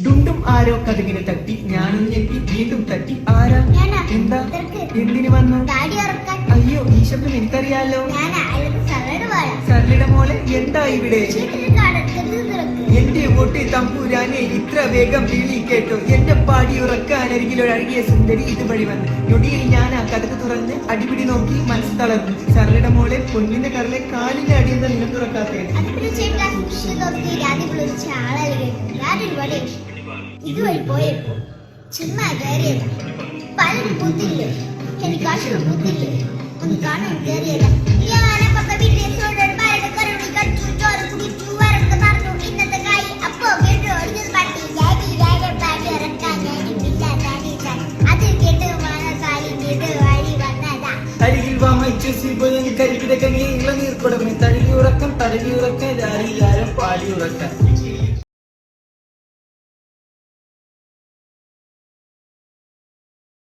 ഡുണ്ടും ആരോ കഥകിന് തട്ടി, ഞാനും ഞെട്ടി വീണ്ടും തട്ടി. ആരാ? എന്താ? എന്തിനു വന്നു? അയ്യോ, ഈ ശബ്ദം എനിക്കറിയാലോ. സരളിയുടെ മോളെ, എന്താ ഇവിടെ? എന്റെ വോട്ട് തമ്പൂരാനെ, ഇത്ര വേഗം വിളി കേട്ടോ. എന്റെ പാടി ഉറക്കാൻ അരികിലൊഴകിയ സുന്ദരി ഇതുവഴി വന്ന്. ഞൊടിയിൽ ഞാൻ ആ കഥക്ക് തുറന്ന് അടിപിടി നോക്കി മനസ്സ് തളർന്നു. സരളിയുടെ മോളെ, പൊന്നിന്റെ കരലെ കാലിന്റെ അടിയെന്താ നിന്നെ തുറക്കാത്തേ? ഇതുവഴി പോയപ്പോ ചുമ്മാ കയറിയതാ. പലരും ബുദ്ധില്ലേ, എനിക്ക് അക്ഷരം ബുദ്ധില്ലേ, ഒന്ന് കാണാൻ കയറിയതാ. ഇന്നത്തെ കായി അപ്പോ കേട്ടോ പട്ടി അത് കേട്ട് മനസാലി കേട്ട് വഴി വന്നതാ. അരികിൽ വാങ്ങിച്ചു കരിക്കിടക്കങ്ങി ഇളനീർ കൊടുമേ. തഴുകി ഉറക്കം തഴുകി ഉറക്കം, രാരി പാടി ഉറക്കം.